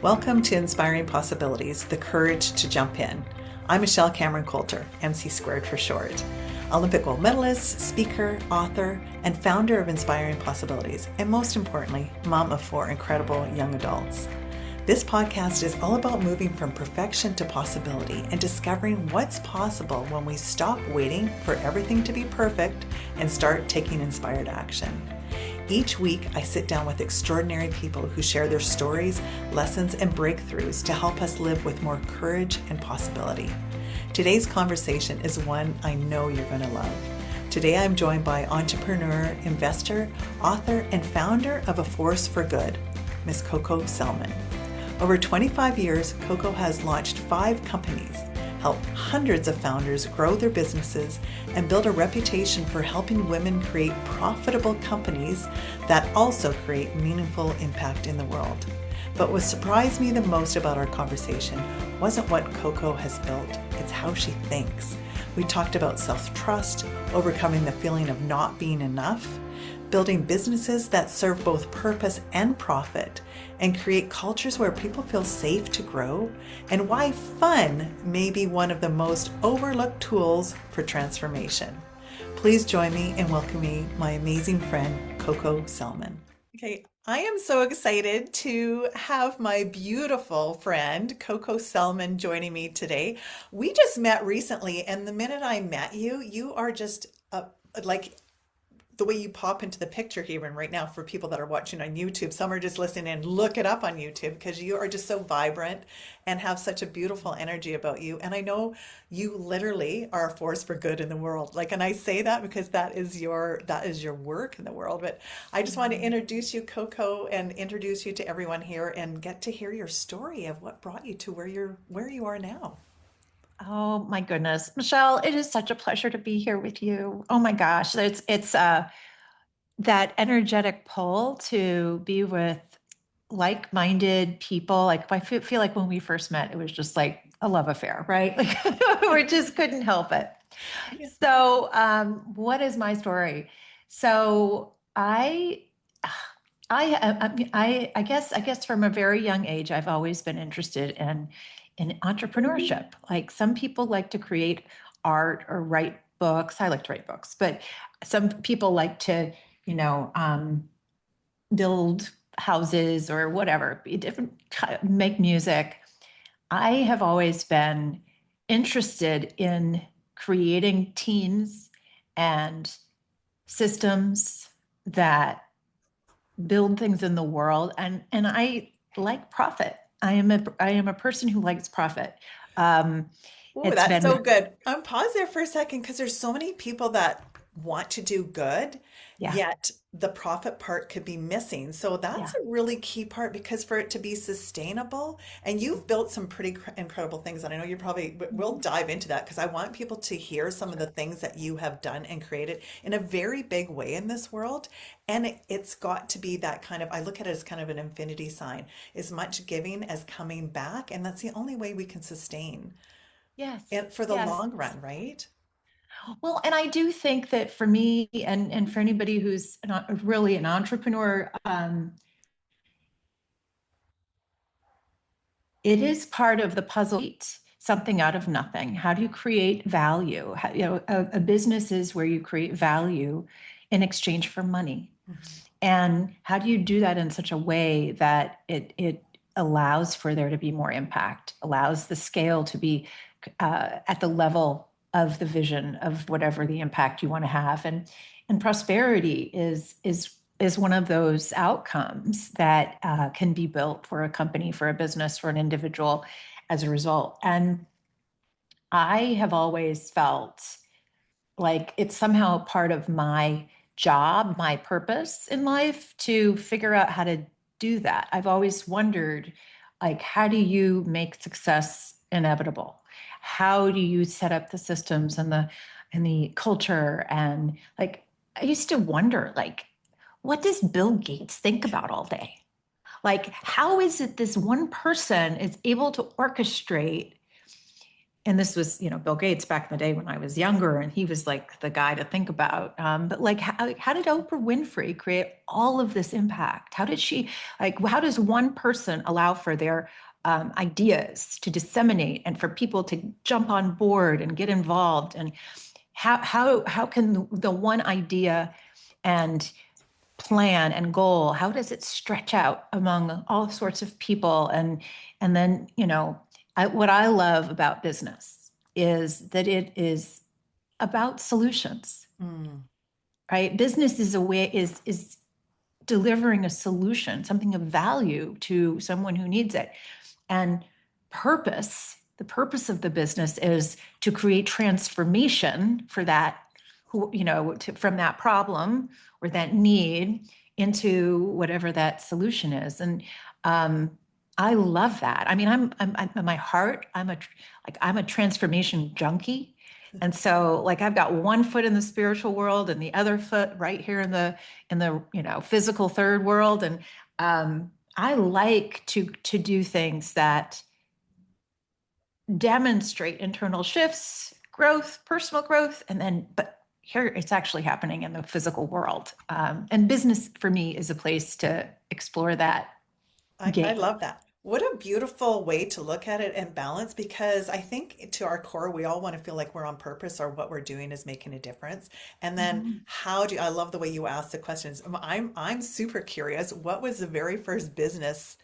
Welcome to Inspiring Possibilities, the courage to jump in. I'm Michelle Cameron Coulter, MC squared for short. Olympic gold medalist, speaker, author, and founder of Inspiring Possibilities, and most importantly, mom of 4 incredible young adults. This podcast is all about moving from perfection to possibility and discovering what's possible when we stop waiting for everything to be perfect and start taking inspired action. Each week, I sit down with extraordinary people who share their stories, lessons, and breakthroughs to help us live with more courage and possibility. Today's conversation is one I know you're going to love. Today, I'm joined by entrepreneur, investor, author, and founder of A Force for Good, Miss Coco Sellman. Over 25 years, Coco has launched 5 companies, helped hundreds of founders grow their businesses, and build a reputation for helping women create profitable companies that also create meaningful impact in the world. But what surprised me the most about our conversation wasn't what Coco has built, it's how she thinks. We talked about self-trust, overcoming the feeling of not being enough, building businesses that serve both purpose and profit, and create cultures where people feel safe to grow, and why fun may be one of the most overlooked tools for transformation. Please join me in welcoming my amazing friend, Coco Sellman. Okay, I am so excited to have my beautiful friend, Coco Sellman, joining me today. We just met recently, and the minute I met you, you are just like the way you pop into the picture even right now for people that are watching on YouTube. Some are just listening and look it up on YouTube because you are just so vibrant and have such a beautiful energy about you. And I know you literally are a force for good in the world. And I say that because that is your work in the world. But I just want to introduce you, Coco, and introduce you to everyone here and get to hear your story of what brought you to where you are now. Oh my goodness, Michelle, it is such a pleasure to be here with you. Oh my gosh, it's that energetic pull to be with like-minded people. Like I feel like when we first met, it was just like a love affair, right? Like we just couldn't help it. Yeah. So, what is my story? So I guess from a very young age, I've always been interested in entrepreneurship. Like some people like to create art or write books. I like to write books, but some people like to, you know, build houses or whatever, be different, make music. I have always been interested in creating teams and systems that build things in the world, and I like profit. I am a person who likes profit. Um, Oh, it's that's been so good. Pause there for a second because there's so many people that want to do good, Yeah, yet the profit part could be missing. So that's yeah. a really key part because for it to be sustainable, and you've built some pretty incredible things, and I know you probably we'll dive into that because I want people to hear some of the things that you have done and created in a very big way in this world. And it's got to be that kind of, I look at it as kind of an infinity sign, as much giving as coming back, and that's the only way we can sustain. Yes, And for the yes. long run, right? Well, and I do think that for me and for anybody who's really an entrepreneur, it is part of the puzzle. Something out of nothing. How do you create value? A business is where you create value in exchange for money. Mhm. And how do you do that in such a way that it allows for there to be more impact, allows the scale to be at the level of the vision of whatever the impact you want to have, and prosperity is one of those outcomes that can be built for a company, for a business, for an individual as a result. And I have always felt like it's somehow a part of my job, my purpose in life to figure out how to do that. I've always wondered, like, how do you make success inevitable? How do you set up the systems and the culture? And like, I used to wonder, like, what does Bill Gates think about all day? Like, how is it this one person is able to orchestrate and this was, Bill Gates back in the day when I was younger, and he was like the guy to think about. But like, how did Oprah Winfrey create all of this impact? How did she, like, how does one person allow for their ideas to disseminate and for people to jump on board and get involved? And how can the one idea and plan and goal, how does it stretch out among all sorts of people? And then, what I love about business is that it is about solutions, right? Business is a way, is delivering a solution, something of value to someone who needs it. And the purpose of the business is to create transformation for that, from that problem or that need into whatever that solution is. And I love that. I mean, I'm in my heart, I'm a transformation junkie. And so like I've got one foot in the spiritual world and the other foot right here in the physical third world. And I like to do things that demonstrate internal shifts, growth, personal growth, but here it's actually happening in the physical world. And business for me is a place to explore that I game. love that. What a beautiful way to look at it and balance, because I think to our core, we all want to feel like we're on purpose or what we're doing is making a difference. And then Mhm. I love the way you ask the questions. I'm super curious. What was the very first business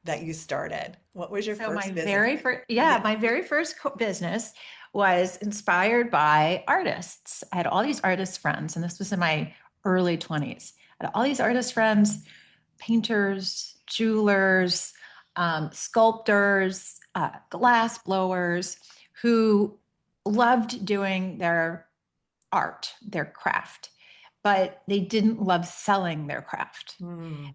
that you started? What was your So my first business? very first, Yeah. my very first business was inspired by artists. I had all these artist friends, and this was in my early 20s. I had all these artist friends, painters, jewelers, sculptors, glass blowers, who loved doing their art, their craft, but they didn't love selling their craft. Hmm.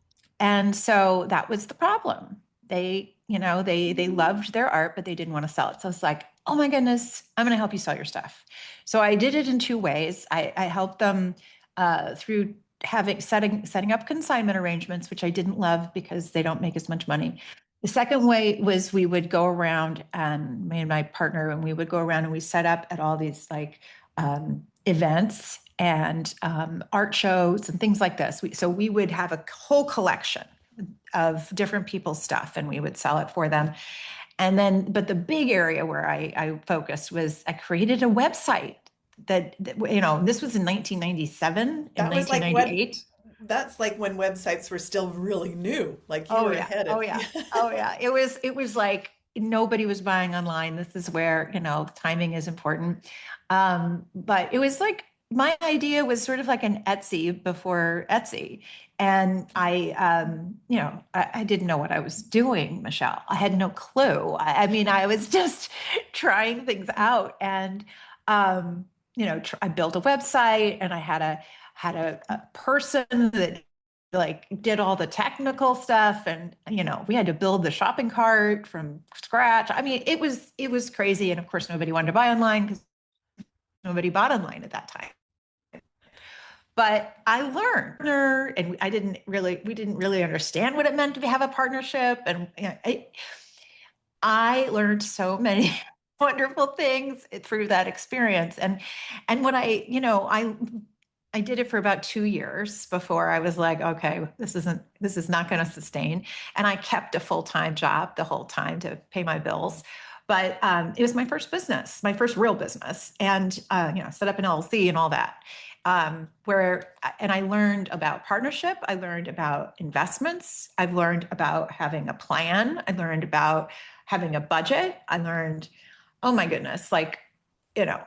And so that was the problem. They loved their art, but they didn't want to sell it. So it's like, oh my goodness, I'm going to help you sell your stuff. So I did it in two ways. I helped them through setting up consignment arrangements, which I didn't love because they don't make as much money. The second way was we would go around, and me and my partner, and we would go around and we set up at all these like events and art shows and things like this. So we would have a whole collection of different people's stuff and we would sell it for them. And then, but the big area where I focused was I created a website this was in 1997, in That was like when 1998. that's like when websites were still really new. Like you Oh were yeah. ahead Oh of. yeah. Oh yeah. It was like nobody was buying online. This is where, timing is important. But it was like my idea was sort of like an Etsy before Etsy. And I didn't know what I was doing, Michelle. I had no clue. I mean, I was just trying things out. And I built a website, and I had a person that like did all the technical stuff, and we had to build the shopping cart from scratch. I mean, it was crazy, and of course nobody wanted to buy online because nobody bought online at that time. But I learned, and we didn't really understand what it meant to have a partnership, and I learned so many wonderful things through that experience. And what I did it for about 2 years before I was like, okay, this is not going to sustain. And I kept a full-time job the whole time to pay my bills. But it was my first business, my first real business, and set up an LLC and all that. And I learned about partnership. I learned about investments. I've learned about having a plan. I learned about having a budget. I learned, oh my goodness, like,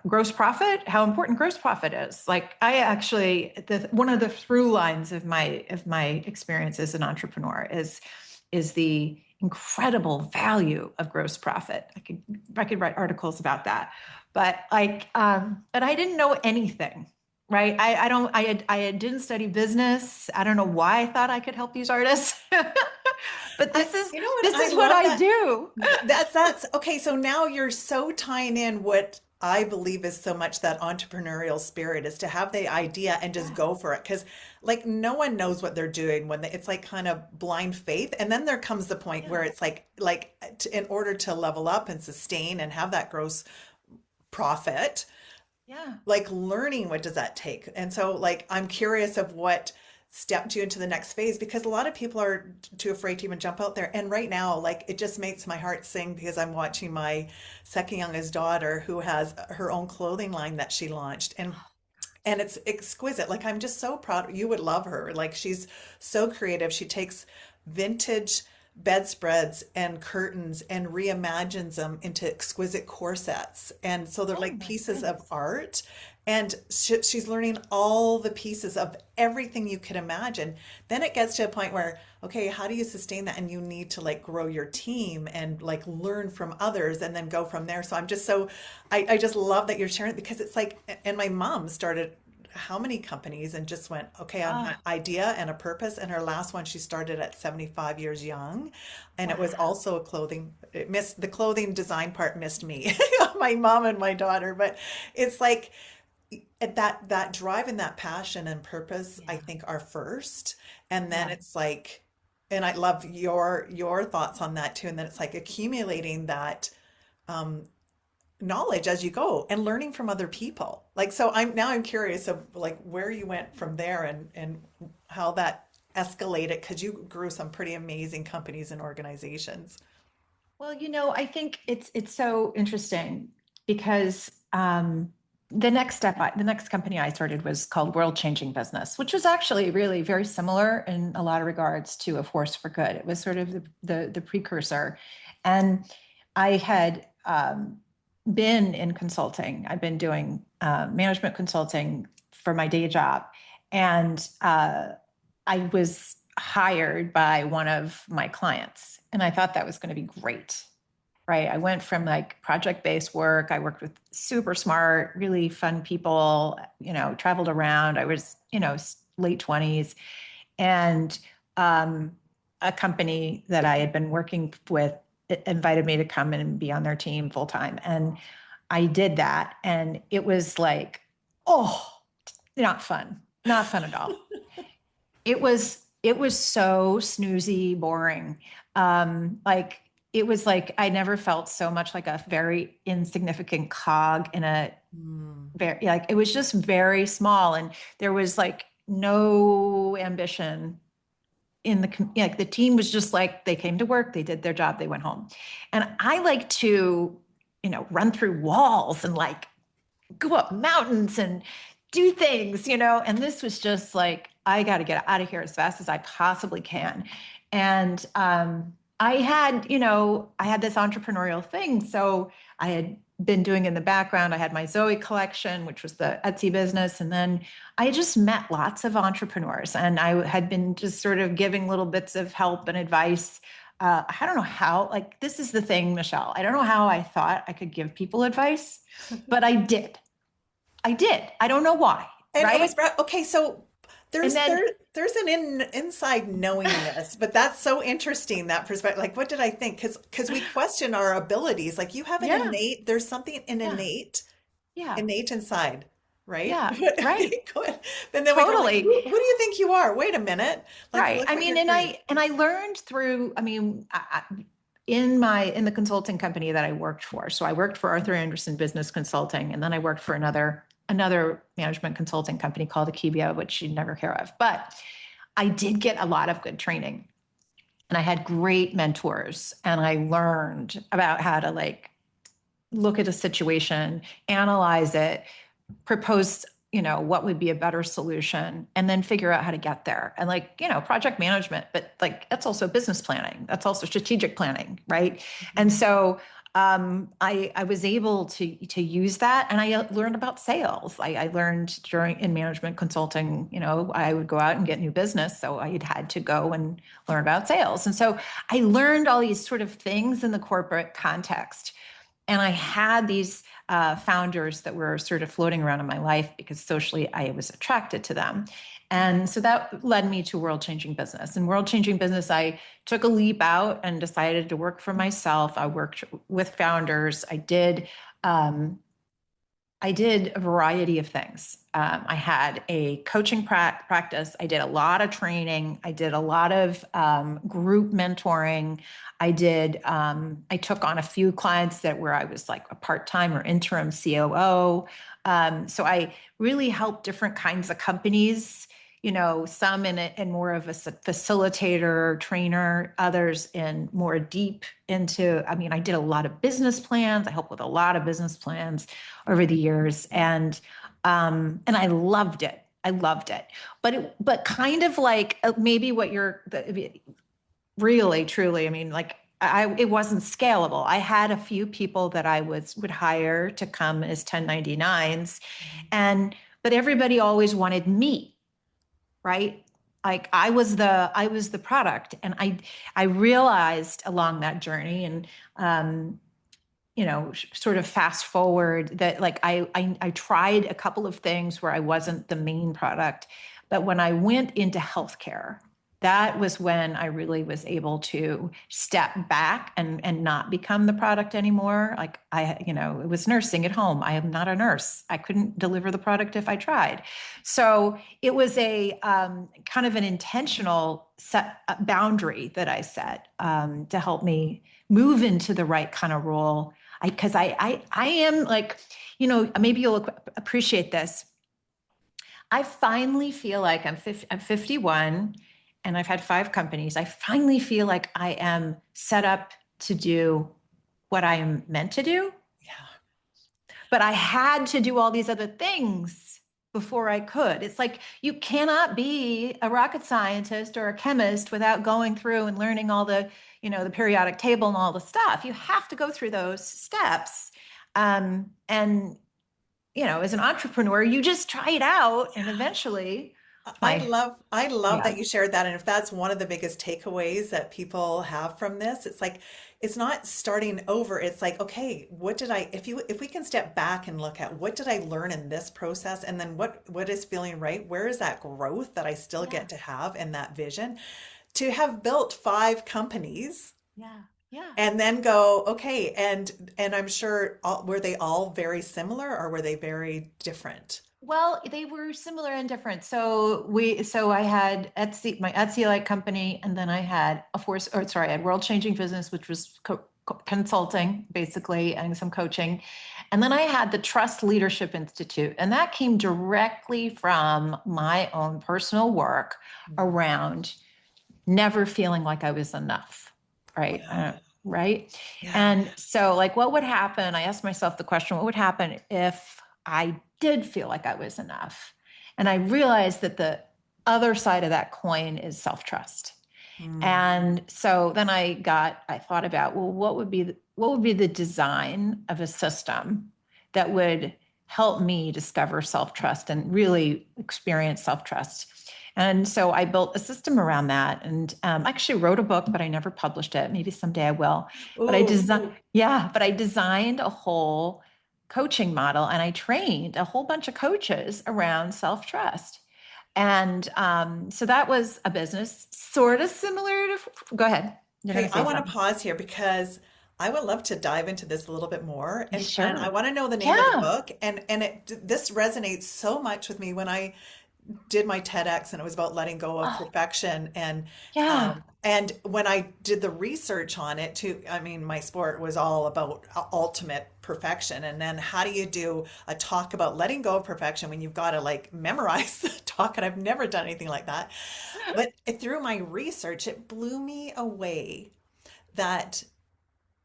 gross profit, how important gross profit is. Like I actually, one of the through lines of my experience as an entrepreneur is the incredible value of gross profit. I could write articles about that, but but I didn't know anything. Right. I don't, I didn't study business. I don't know why I thought I could help these artists, but I, this is, you know what? this I is what love I that. do. That's okay. So now you're so tying in what I believe is so much that entrepreneurial spirit is to have the idea and just Yeah. go for it. Because like no one knows what they're doing when it's like kind of blind faith. And then there comes the point where Yeah. it's in order to level up and sustain and have that gross profit, Yeah. like learning what does that take. And so like I'm curious of what stepped you into the next phase because a lot of people are too afraid to even jump out there. And right now like it just makes my heart sing because I'm watching my second youngest daughter who has her own clothing line that she launched, and it's exquisite. Like I'm just so proud. You would love her. Like she's so creative. She takes vintage bedspreads and curtains and reimagines them into exquisite corsets. And so they're Oh like my pieces of goodness. art. And she's learning all the pieces of everything you could imagine. Then it gets to a point where, okay, how do you sustain that? And you need to like grow your team and like learn from others and then go from there. So I'm just so, I just love that you're sharing it because it's like, and my mom started how many companies and just went, okay, I have an Oh, idea and a purpose. And her last one, she started at 75 years young. And it was wow. also a clothing, it missed the clothing design part, missed me, my mom and my daughter. But it's like that drive and that passion and purpose, I Yeah. think are first. And then Yeah. it's like, and I love your thoughts on that too. And then it's like accumulating that um, knowledge as you go and learning from other people. Like, so I'm curious of like where you went from there and how that escalated because you grew some pretty amazing companies and organizations. Well, I think it's so interesting because the next company I started was called World Changing Business, which was actually really very similar in a lot of regards to A Force for Good. It was sort of the precursor, and I had been in consulting. I've been doing management consulting for my day job, and I was hired by one of my clients, and I thought that was going to be great. Right. I went from like project based work. I worked with super smart, really fun people, traveled around. I was, late 20s. And um, a company that I had been working with invited me to come and be on their team full time. And I did that. And it was like, oh, not fun, not fun at all. It was so snoozy, boring. Like it was like I never felt so much like a very insignificant cog in a Mm. very like it was just very small, and there was like no ambition in like the team was just like they came to work, they did their job, they went home. And I like to, run through walls and like go up mountains and do things, and this was just like, I got to get out of here as fast as I possibly can. And I had this entrepreneurial thing. So I had been doing in the background. I had my Zoe collection, which was the Etsy business. And then I just met lots of entrepreneurs and I had been just sort of giving little bits of help and advice. I don't know how, like, this is the thing, Michelle. I don't know how I thought I could give people advice, but I did. I did. I don't know why, And it was right? okay. So And then, there's an inside knowingness, but that's so interesting that perspective. Like, what did I think? Because we question our abilities. Like, you have an yeah, innate. There's something yeah, yeah, innate inside, right? yeah, right. Okay, go ahead. And then we go like, Totally. who do you think you are? Wait a minute. Like, Right. look I what mean, you're and creating. I learned through, I mean, in the consulting company that I worked for. So I worked for Arthur Andersen Business Consulting, and then I worked for another management consulting company called Akebia, which you'd never hear of. But I did get a lot of good training. And I had great mentors, and I learned about how to like look at a situation, analyze it, propose, what would be a better solution, and then figure out how to get there. And like, project management, but like that's also business planning. That's also strategic planning, right? And Mhm. so I was able to use that, and I learned about sales. I learned in management consulting, I would go out and get new business, so I had to go and learn about sales. And so I learned all these sort of things in the corporate context, and I had these founders that were sort of floating around in my life because socially I was attracted to them. And so that led me to World Changing Business. And World Changing Business, I took a leap out and decided to work for myself. I worked with founders. I did. Um, I did a variety of things. I had a coaching practice. I did a lot of training. I did a lot of group mentoring. I took on a few clients that where I was like a part-time or interim COO. So I really helped different kinds of companies, some in more of a facilitator, trainer, others in more deep into, I mean, I did a lot of business plans. I helped with a lot of business plans over the years, and I loved it. I loved it, but kind of like maybe what you're really truly. I mean, like it wasn't scalable. I had a few people that I would hire to come as 1099s, and but everybody always wanted me, right? Like I was the product, and I realized along that journey, and sort of fast forward that like I tried a couple of things where I wasn't the main product, but when I went into healthcare, that was when I really was able to step back and not become the product anymore. Like it was nursing at home. I am not a nurse. I couldn't deliver the product if I tried. So it was a kind of an intentional set boundary that I set to help me move into the right kind of role. Because I am like, maybe you'll appreciate this. I finally feel like I'm 51 and I've had 5 companies. I finally feel like I am set up to do what I am meant to do. Yeah. But I had to do all these other things before I could. It's like you cannot be a rocket scientist or a chemist without going through and learning all the periodic table and all the stuff. You have to go through those steps. And as an entrepreneur, you just try it out, and eventually, my I love yeah. that you shared that. And if that's one of the biggest takeaways that people have from this, it's like it's not starting over. It's like, okay, what did I if we can step back and look at what did I learn in this process and then what is feeling right? Where is that growth that I still Yeah. get to have in that vision? To have built 5 companies Yeah. Yeah. and then go, okay, and I'm sure were they all very similar or were they very different? Well, they were similar and different. So I had Etsy, my Etsy like company, and then I had I had World Changing Business, which was consulting basically and some coaching. And then I had the Trust Leadership Institute, and that came directly from my own personal work Mhm. around never feeling like I was enough. Right. Wow. Right. Yeah. And so, like, what would happen? I asked myself the question, what would happen if I did feel like I was enough? And I realized that the other side of that coin is self trust. Mm. And so then I thought about, well, what would be the design of a system that would help me discover self-trust and really experience self-trust. And so I built a system around that, and I actually wrote a book, but I never published it. Maybe someday I will. But I Ooh. designed, yeah, but I designed a whole coaching model, and I trained a whole bunch of coaches around self-trust. And so that was a business sort of similar to, go ahead. You're going Okay, to I say want to something. pause here because I would love to dive into this a little bit more, and I Sure. want to know the name of the Yeah. book. And this resonates so much with me when I did my TEDx and it was about letting go of Oh, perfection yeah. and when I did the research on it too, I mean my sport was all about ultimate perfection, and then how do you do a talk about letting go of perfection when you've got to like memorize the talk, and I've never done anything like that. But through my research it blew me away that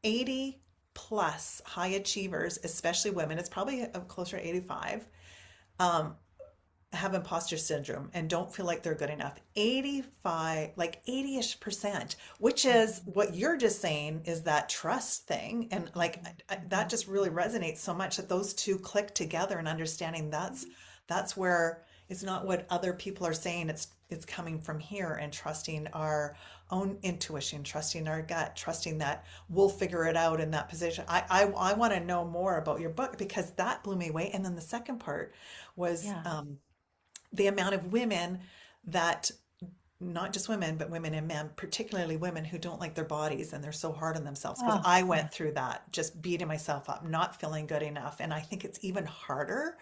80 plus high achievers, especially women, it's probably closer to 85, um, have imposter syndrome and don't feel like they're good enough. 85, like 80-ish%, which is what you're just saying is that trust thing. And like that just really resonates so much that those two click together and understanding that's where it's not what other people are saying. It's coming from here and trusting our own intuition, trusting our gut, trusting that we'll figure it out in that position. I want to know more about your book because that blew me away. And then the second part was Yeah. the amount of women that not just women, but women and men, particularly women who don't like their bodies and they're so hard on themselves. Because Oh, I yeah. went through that, just beating myself up, not feeling good enough. And I think it's even harder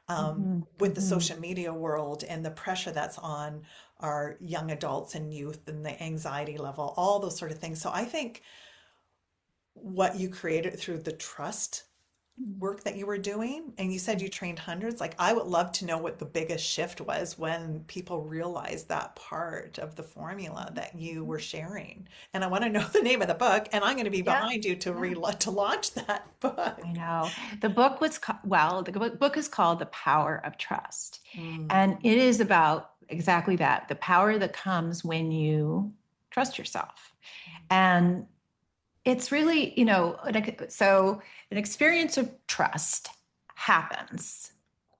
Hmm. with the Hmm. social media world and the pressure that's on our young adults and youth and the anxiety level, all those sort of things. So I think what you created through the trust work that you were doing, and you said you trained hundreds, like I would love to know what the biggest shift was when people realized that part of the formula that you were sharing. And I want to know the name of the book, and I'm going to be Yeah. behind you to Yeah. to launch that I book. know. The book was, well, the book is called The Power of Trust. Mm, And it is about exactly that, the power that comes when you trust yourself. And it's really, so an experience of trust happens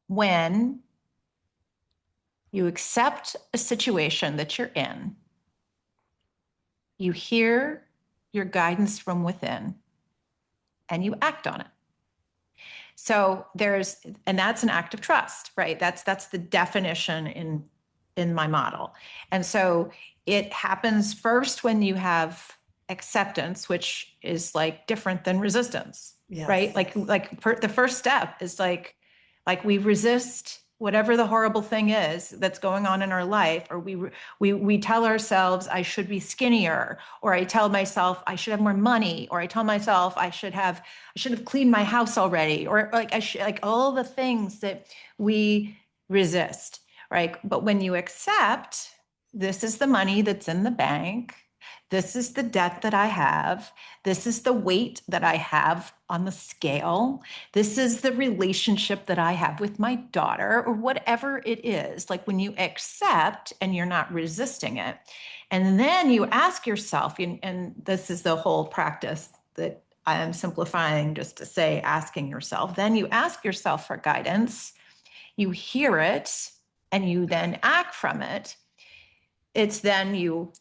when you accept a situation that you're in, you hear your guidance from within, and you act on it. So and that's an act of trust, right? That's the definition in my model. And so it happens first when you have acceptance, which is like different than resistance, right? yes. The first step is like we resist whatever the horrible thing is that's going on in our life, or we tell ourselves I should be skinnier, or I tell myself I should have more money, or I tell myself I should have cleaned my house already, or like I should, like all the things that we resist, right? But when you accept, this is the money that's in the bank, this is the debt that I have, this is the weight that I have on the scale, this is the relationship that I have with my daughter, or whatever it is. Like when you accept and you're not resisting it, and then you ask yourself, and this is the whole practice that I am simplifying just to say asking yourself, then you ask yourself for guidance, you hear it, and you then act from it. It's then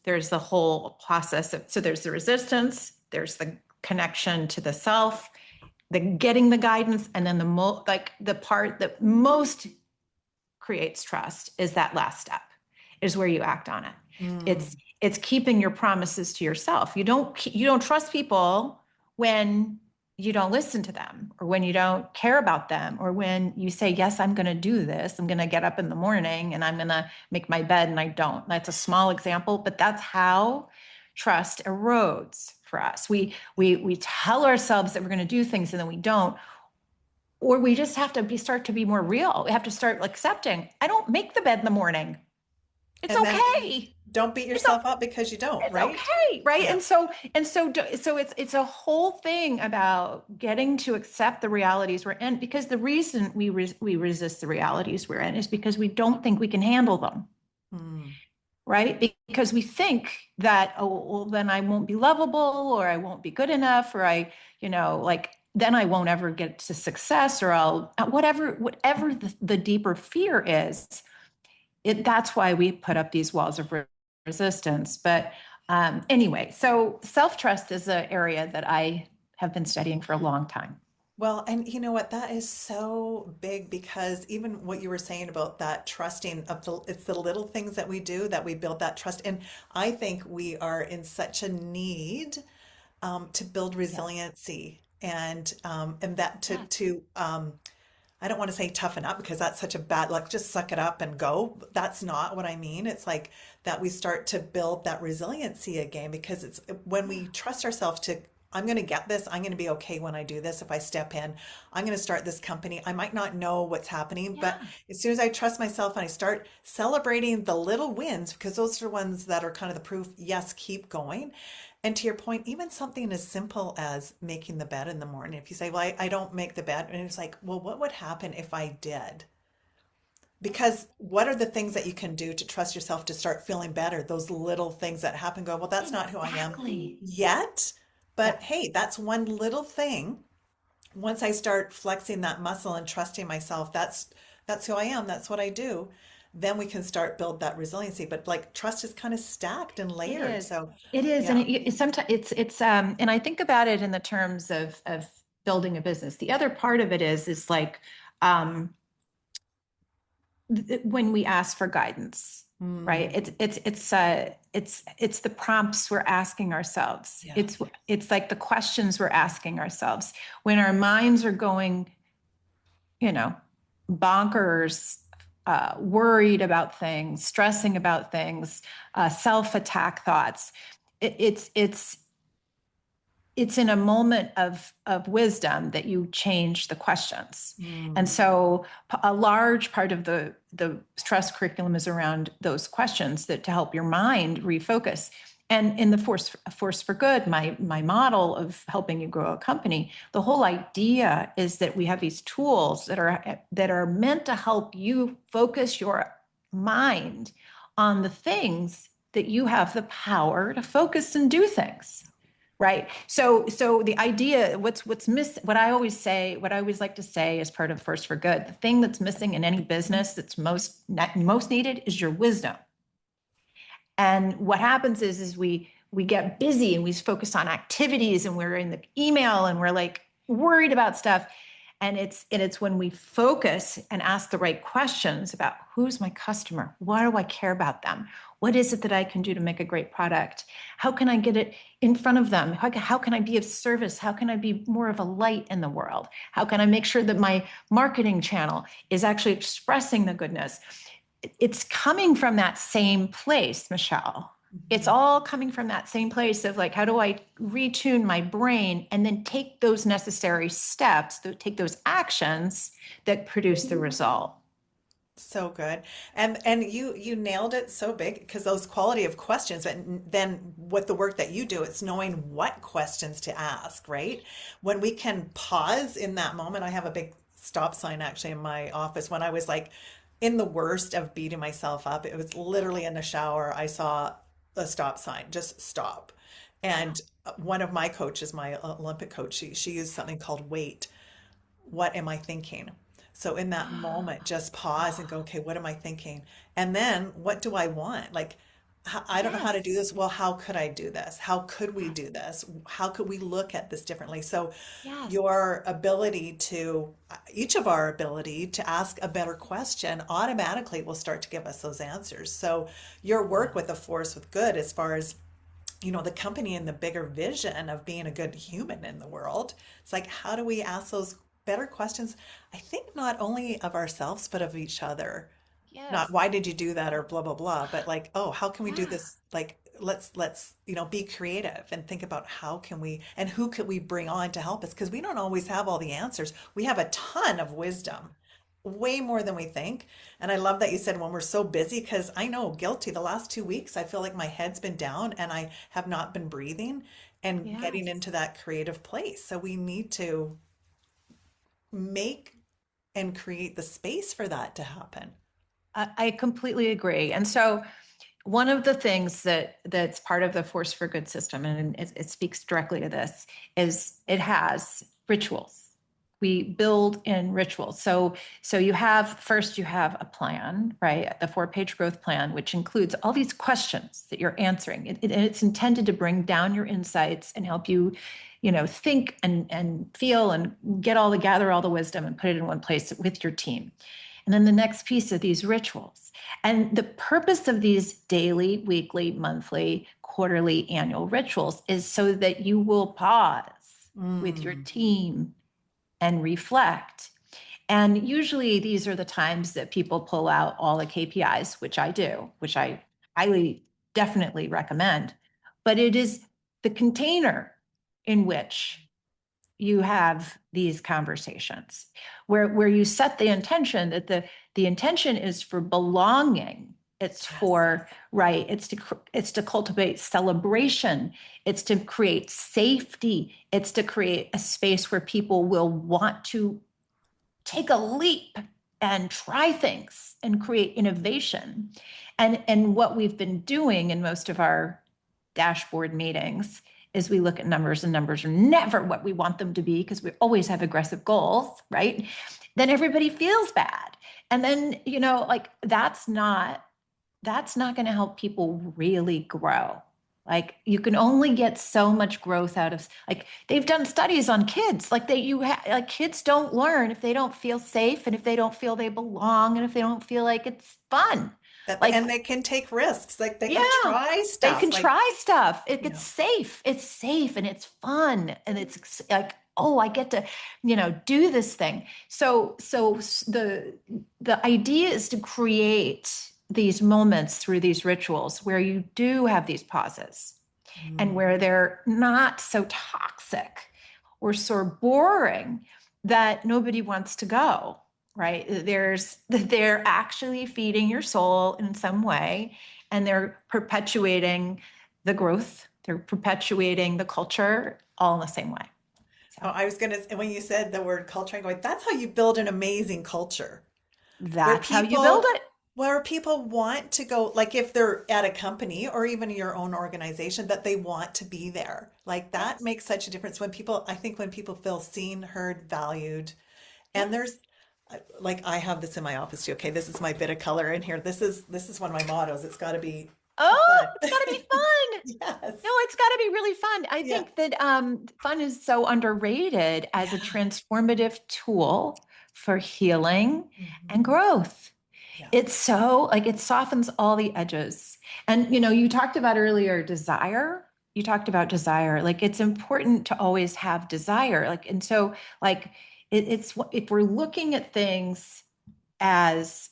there's the whole process so there's the resistance, there's the connection to the self, the getting the guidance, and then the part that most creates trust is that last step, is where you act on it. Mm. It's keeping your promises to yourself. You don't trust people when you don't listen to them, or when you don't care about them, or when you say, yes, I'm going to do this, I'm going to get up in the morning and I'm going to make my bed, and I don't. That's a small example, but that's how trust erodes for us. We tell ourselves that we're going to do things and then we don't, or we just have to start to be more real. We have to start accepting, I don't make the bed in the morning. It's And then okay. don't beat It's okay. yourself up because you don't, It's right? okay, right? Yeah. And so it's a whole thing about getting to accept the realities we're in, because the reason we resist the realities we're in is because we don't think we can handle them, Mm. right? Because we think that, oh, well, then I won't be lovable, or I won't be good enough, or then I won't ever get to success, or I'll whatever the deeper fear is. That's why we put up these walls of resistance. But anyway, so self-trust is an area that I have been studying for a long time. Well, and you know what? That is so big because even what you were saying about that trusting of it's the little things that we do that we build that trust. And I think we are in such a need to build Yes. resiliency and that Yes. I don't want to say toughen up because that's such a bad, like just suck it up and go. That's not what I mean. It's like that we start to build that resiliency again because it's when we trust ourselves to, I'm going to get this. I'm going to be okay when I do this. If I step in, I'm going to start this company. I might not know what's happening, but Yeah. as soon as I trust myself and I start celebrating the little wins, because those are the ones that are kind of the proof, yes, keep going. And to your point, even something as simple as making the bed in the morning. If you say, well, I don't make the bed, and it's like, well, what would happen if I did? Because what are the things that you can do to trust yourself to start feeling better? Those little things that happen, go, well, that's not who I am Exactly. yet. But Yeah. hey, that's one little thing. Once I start flexing that muscle and trusting myself, that's who I am. That's what I do. Then we can start build that resiliency. But like trust is kind of stacked and It layered. is. So It is. And yeah. sometimes and I think about it in the terms of building a business. The other part of it is like, um, when we ask for guidance. right? Mm, It's the prompts we're asking ourselves. yeah. It's like the questions we're asking ourselves when our minds are going, you know, bonkers, worried about things, stressing about things, self-attack thoughts. It, it's in a moment of wisdom that you change the questions. And Mm. so a large part of the stress curriculum is around those questions that to help your mind refocus. And in the force for good, my model of helping you grow a company, the whole idea is that we have these tools that are meant to help you focus your mind on the things that you have the power to focus and do things. Right. So the idea, what's missing, what I always like to say as part of First for Good, the thing that's missing in any business that's most needed is your wisdom. And what happens is we get busy and we focus on activities and we're in the email and we're like worried about stuff. And it's when we focus and ask the right questions about who's my customer? Why do I care about them? What is it that I can do to make a great product? How can I get it in front of them? How can I be of service? How can I be more of a light in the world? How can I make sure that my marketing channel is actually expressing the goodness? It's coming from that same place, Michelle. It's Mhm. all coming from that same place of like, how do I retune my brain and then take those necessary steps, take those actions that produce the result? So good. And you nailed it so big because those quality of questions, and then what the work that you do, it's knowing what questions to ask, right? When we can pause in that moment, I have a big stop sign actually in my office when I was like in the worst of beating myself up. It was literally in the shower. I saw a stop sign, just stop. And one of my coaches, my Olympic coach, she used something called wait. What am I thinking? So in that moment, just pause and go, okay, what am I thinking? And then what do I want? Like, I don't know how to do Yes. this. Well, how could I do this? How could we do this? How could we look at this differently? So Yes. your ability to, each of our ability to ask a better question automatically will start to give us those answers. So your work with the force with good, as far as the company and the bigger vision of being a good human in the world. It's like, how do we ask those better questions? I think not only of ourselves, but of each other. Not Yes. why did you do that or blah, blah, blah, but like, oh, how can we do Yeah. this? Like, let's, be creative and think about how can we and who could we bring on to help us? Because we don't always have all the answers. We have a ton of wisdom, way more than we think. And I love that you said when we're so busy, because I know guilty. The last 2 weeks, I feel like my head's been down and I have not been breathing and getting Yes. into that creative place. So we need to make and create the space for that to happen. I completely agree. And so one of the things that's part of the Force for Good system, and it speaks directly to this, is it has rituals. We build in rituals. So you have a plan, right? The 4-page growth plan, which includes all these questions that you're answering. And it's intended to bring down your insights and help you, think and feel and gather all the wisdom and put it in one place with your team. And then the next piece of these rituals. And the purpose of these daily, weekly, monthly, quarterly, annual rituals is so that you will pause with your Mm, team and reflect. And usually these are the times that people pull out all the KPIs, which I do, which I highly, definitely recommend. But it is the container in which you have these conversations where you set the intention that the intention is for belonging. It's yes. for right. It's to cultivate celebration. It's to create safety. It's to create a space where people will want to take a leap and try things and create innovation. And what we've been doing in most of our dashboard meetings is we look at numbers, and numbers are never what we want them to be because we always have aggressive goals, right? Then everybody feels bad. And then, like that's not going to help people really grow. Like you can only get so much growth out of, like they've done studies on kids. Like kids don't learn if they don't feel safe and if they don't feel they belong and if they don't feel like it's fun. Like, And they can take risks. Like they can yeah, try they stuff. can Like, try stuff. It's yeah. safe. It's safe and it's fun. And it's like, oh, I get to, do this thing. So the idea is to create these moments through these rituals where you do have these pauses and Mm. where they're not so toxic or so boring that nobody wants to go, right? They're actually feeding your soul in some way, and they're perpetuating the growth, they're perpetuating the culture all in the same way. Oh, So I was gonna, when you said the word culture, I'm going, that's how you build an amazing culture. Where that's how you build people it. where people want to go, like if they're at a company or even your own organization, that they want to be there. Like that Yes. makes such a difference when people, I think when people feel seen, heard, valued, and Yes. there's like I have this in my office too. Okay, this is my bit of color in here. This is one of my mottos. It's got to be Oh, fun. it's got to be fun. No, Yes. it's got to be really fun. I Yeah. think that fun is so underrated as a Yeah. transformative tool for healing and Mhm. growth. Yeah. It's so like it softens all the edges. And you talked about earlier desire. You talked about desire. Like it's important to always have desire. Like and so like it's if we're looking at things as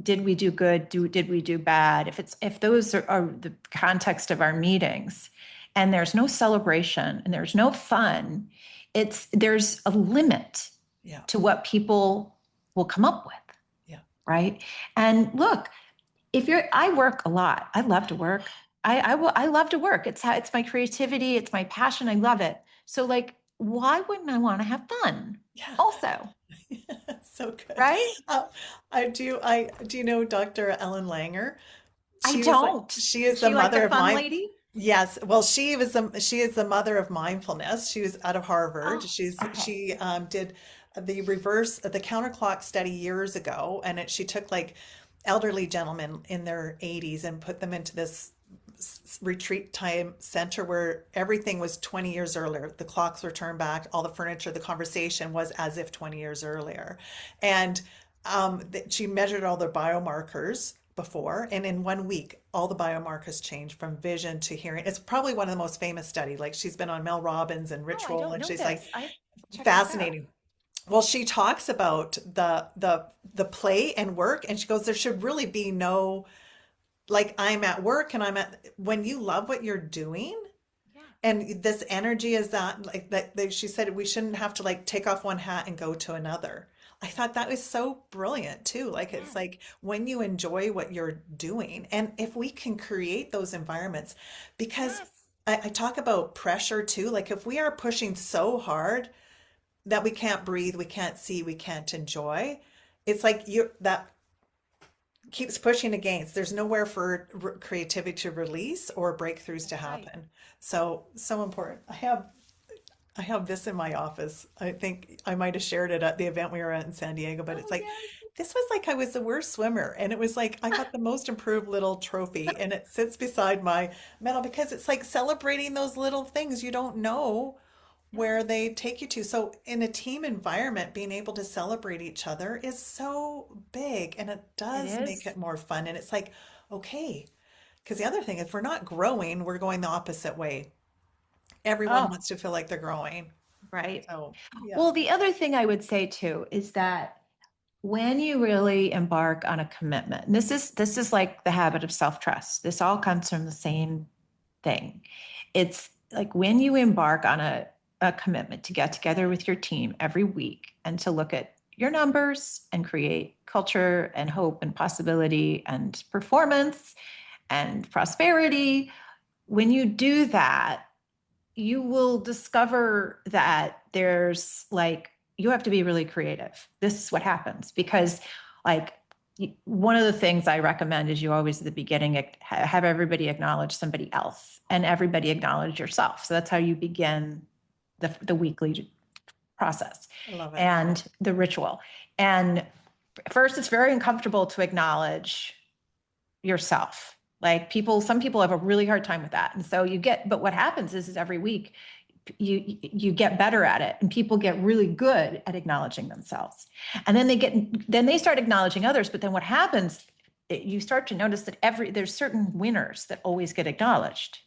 did we do good, did we do bad, if those are the context of our meetings and there's no celebration and there's no fun, there's a limit Yeah. to what people will come up with, Yeah. right? And look, if you're I work a lot, I love to work. I love to work. It's my creativity, it's my passion, I love it. So like why wouldn't I want to have fun Yeah. also, So good. right? Uh, I do you know Dr. Ellen Langer? I She is like don't. she Is is the she like the mother of fun my lady? yes. Well, she is the mother of mindfulness. She was out of Harvard. Oh, okay. She did the counterclock study years ago, and she took like elderly gentlemen in their 80s and put them into this retreat time center where everything was 20 years earlier. The clocks were turned back, all the furniture, the conversation was as if 20 years earlier. And she measured all the biomarkers before, and in 1 week, all the biomarkers changed from vision to hearing. It's probably one of the most famous studies. Like she's been on Mel Robbins and Oh, I Ritual, don't and know she's like this. I check this out. fascinating. Well, she talks about the play and work, and she goes, there should really be no like I'm at work and I'm at when you love what you're doing Yeah. and this energy is that like that she said we shouldn't have to like take off one hat and go to another. I thought that was so brilliant too. Like it's Yes. like when you enjoy what you're doing and if we can create those environments because Yes. I talk about pressure too. Like if we are pushing so hard that we can't breathe, we can't see, we can't enjoy, it's like you that keeps pushing against. There's nowhere for creativity to release or breakthroughs to That's right. happen. So important. I have this in my office. I think I might have shared it at the event we were at in San Diego, but it's Oh, like yes. this was like I was the worst swimmer and it was like I got the most improved little trophy and it sits beside my medal because it's like celebrating those little things you don't know where Yes. they take you to. So in a team environment, being able to celebrate each other is so big and it It does make is. it more fun. And it's like, okay, because the other thing, if we're not growing, we're going the opposite way. Everyone Oh, wants to feel like they're growing. right. So yeah. Well, the other thing I would say too is that when you really embark on a commitment, and this is like the habit of self-trust. This all comes from the same thing. It's like when you embark on a commitment to get together with your team every week and to look at your numbers and create culture and hope and possibility and performance and prosperity, when you do that, you will discover that there's like you have to be really creative. This is what happens because like one of the things I recommend is you always at the beginning have everybody acknowledge somebody else and everybody acknowledge yourself. So that's how you begin the weekly process I love it. and the ritual. And first, it's very uncomfortable to acknowledge yourself. Like some people have a really hard time with that. And so but what happens is every week you get better at it and people get really good at acknowledging themselves. And then they start acknowledging others. But then what happens you start to notice that there's certain winners that always get acknowledged,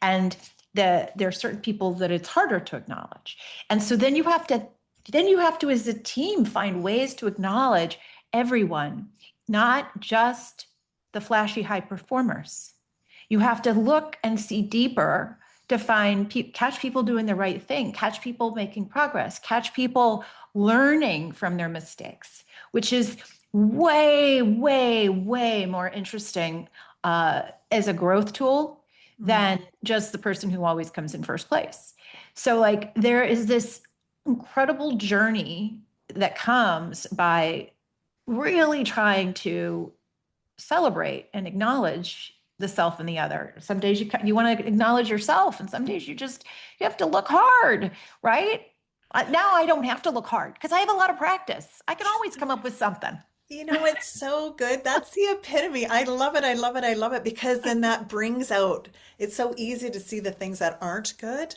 and there are certain people that it's harder to acknowledge. And so then you have to, as a team, find ways to acknowledge everyone, not just the flashy high performers. You have to look and see deeper to catch people doing the right thing, catch people making progress, catch people learning from their mistakes, which is way, way, way more interesting as a growth tool than just the person who always comes in first place. So like there is this incredible journey that comes by really trying to celebrate and acknowledge the self and the other. Some days you want to acknowledge yourself, and some days you have to look hard, right? Now I don't have to look hard because I have a lot of practice. I can always come up with something. You know, it's so good. That's the epitome. I love it. I love it. I love it because then that brings out, it's so easy to see the things that aren't good.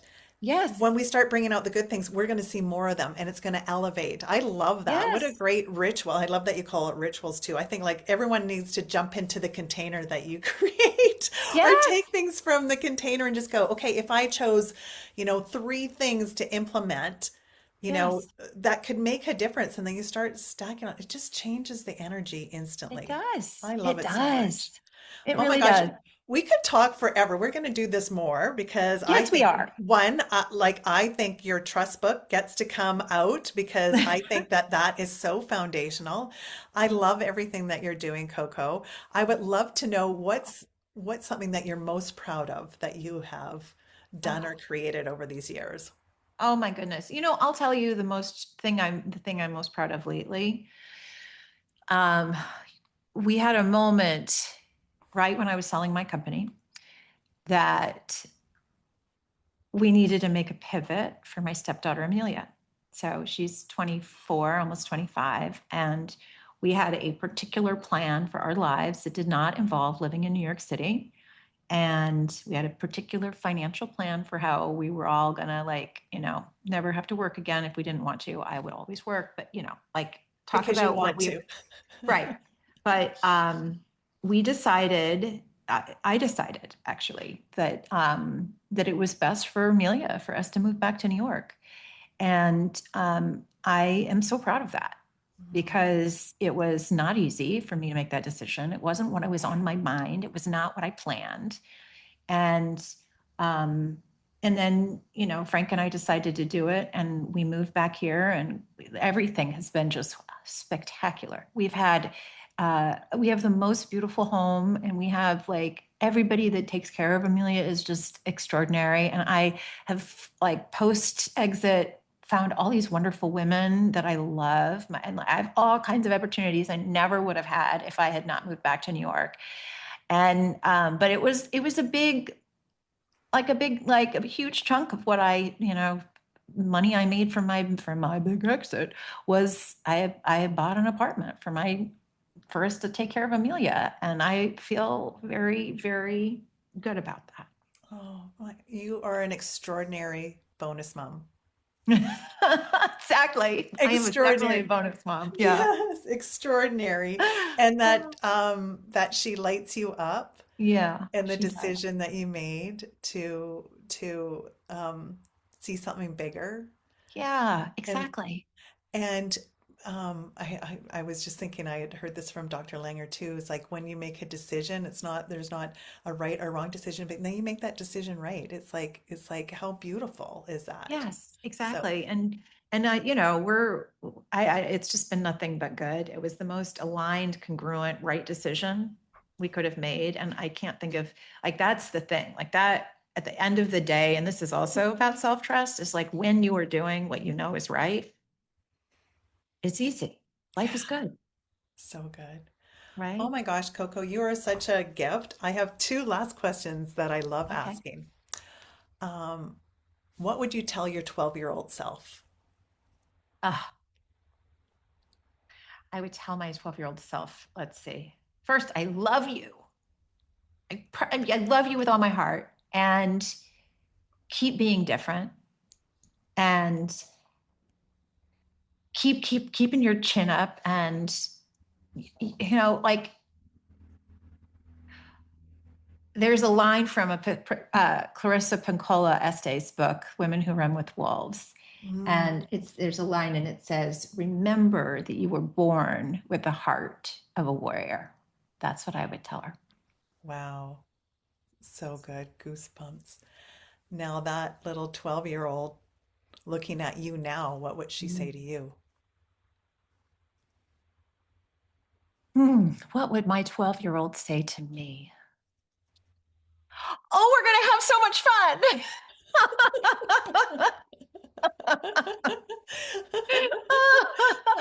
When Yes. we start bringing out the good things, we're going to see more of them and it's going to elevate. I love that. What a Yes. great ritual. I love that you call it rituals too. I think like everyone needs to jump into the container that you create or take Yes. things from the container and just go, okay, if I chose, three things to implement, Yes. that could make a difference. And then you start stacking on. It just changes the energy It instantly. does. I love It it so much. does. It Oh my really gosh, does. we could talk forever. We're going to do this more because I Yes, we think are. one, like I think your trust book gets to come out because I think that that is so foundational. I love everything that you're doing, Coco. I would love to know what's something that you're most proud of that you have done or Oh, created over these years. oh my goodness. I'll tell you the thing I'm most proud of lately. Um, we had a moment right when I was selling my company that we needed to make a pivot for my stepdaughter Amelia. So she's 24, almost 25, and we had a particular plan for our lives that did not involve living in New York City. And we had a particular financial plan for how we were all gonna, like, never have to work again if we didn't want to. I would always work, but like, talk Because you about what want we to. right. But we decided, I decided actually that it was best for Amelia for us to move back to New York. And I am so proud of that because it was not easy for me to make that decision. It wasn't what was on my mind. It was not what I planned. And um, and then, Frank and I decided to do it, and we moved back here, and everything has been just spectacular. We have the most beautiful home, and we have like everybody that takes care of Amelia is just extraordinary. And I have, like, post exit, found all these wonderful women that I love, and I have all kinds of opportunities I never would have had if I had not moved back to New York. And but it was like a huge chunk of what money I made from my big exit was I had bought an apartment for us to take care of Amelia, and I feel very, very good about Oh, you are an extraordinary bonus mom. that. Exactly. I am definitely a Extraordinary. bonus mom. Yeah. Yes, extraordinary. And that she lights you up Yeah, and the she does. decision that you made to see something bigger. Yeah, And exactly. and I was just thinking I had heard this from Dr. Langer too. It's like when you make a decision, there's not a right or wrong decision, but then you make that decision right. It's like how beautiful is that? Yes, So exactly. And it's just been nothing but good. It was the most aligned, congruent, right decision we could have made. And I can't think of, like, that's the thing, like, that at the end of the day, and this is also about self-trust, is like when you are doing what you know is right, it's easy. Life is good, so good. Oh right? my gosh, Coco, you are such a gift. I have two last questions that I love Okay. asking. Um, what would you tell your 12-year-old self? Ah, I would tell my 12-year-old self, let's see. First, I love you. I love you with all my heart, and keep being different, and keeping your chin up, and like, There's a line from Clarissa Pinkola Estes book, Women Who Run with Wolves. And there's a line and it says, remember that you were born with the heart of a warrior. That's what I would tell her. Wow. So good. Goosebumps. Now that little 12-year-old looking at you now, what would she say to you? What would my 12-year-old say to me? Oh, we're going to have so much fun.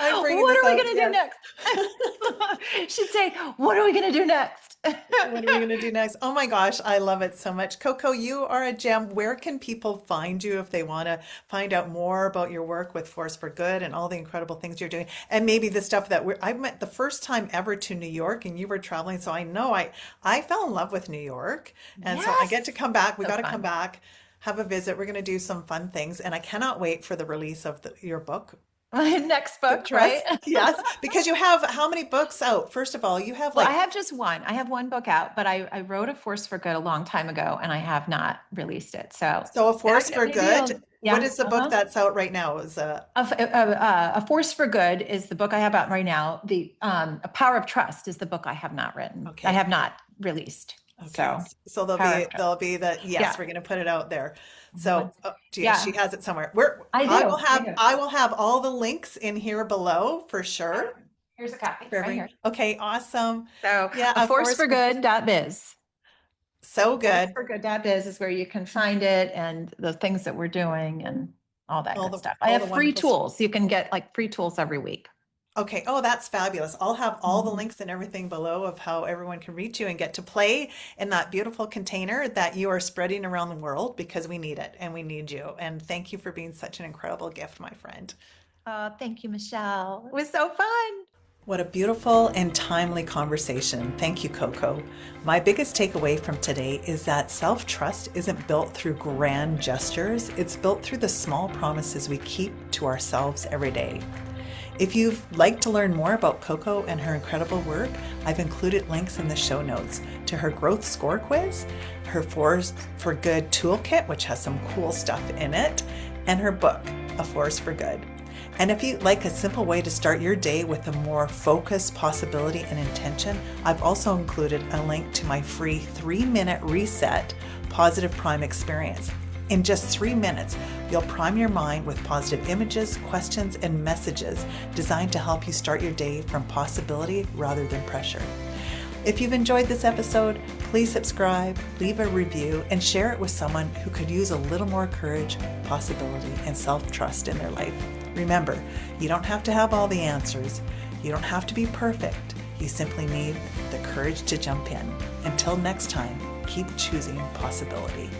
I'm bringing What this are we out, going to do yes. next? She'd say, what are we going to do next? What are we going to do next? Oh my gosh, I love it so much. Coco, you are a gem. Where can people find you if they want to find out more about your work with Force for Good and all the incredible things you're doing? And maybe the stuff that I went the first time ever to New York and you were traveling. So I know I fell in love with New York. And so I get to Yes. come back. We So got to come fun. back, have a visit. We're going to do some fun things. And I cannot wait for the release of your book. Next The book, right? Trust, yes, because you have how many books out? First of all, you have Well, I like have just one. I have one book out, but I wrote A Force for Good a long time ago and I have not released it. So So a Force for maybe Good. I'll, What yeah. is the book that's out right now? Is A Force for Good is the book I have out right now. The A Power of Trust is the book I have not written. I okay. have not released. Okay. So So Power of Trust. there'll be the Yeah. yes, we're going to put it out there. So Once- she Yeah, has it somewhere. Where I do. I do. I will have all the links in here below for sure. Here's a copy For right here. okay, awesome. So Yeah, a of force course. for good.biz. So good. Forceforgood.biz is where you can find it and the things that we're doing and all that good stuff. I All the have free wonderful stuff. tools. You can get like free tools every week. Okay. Oh, that's fabulous. I'll have all the Mhm. links and everything below of how everyone can reach you and get to play in that beautiful container that you are spreading around the world because we need it and we need you. And thank you for being such an incredible gift, my friend. Thank you, Michelle. It was so fun. What a beautiful and timely conversation. Thank you, Coco. My biggest takeaway from today is that self-trust isn't built through grand gestures. It's built through the small promises we keep to ourselves every day. If you'd like to learn more about Coco and her incredible work, I've included links in the show notes to her growth score quiz, her Force for Good toolkit, which has some cool stuff in it, and her book, A Force for Good. And if you'd like a simple way to start your day with a more focused possibility and intention, I've also included a link to my free 3-minute reset positive prime experience. In just 3 minutes, you'll prime your mind with positive images, questions, and messages designed to help you start your day from possibility rather than pressure. If you've enjoyed this episode, please subscribe, leave a review, and share it with someone who could use a little more courage, possibility, and self-trust in their life. Remember, you don't have to have all the answers. You don't have to be perfect. You simply need the courage to jump in. Until next time, keep choosing possibility.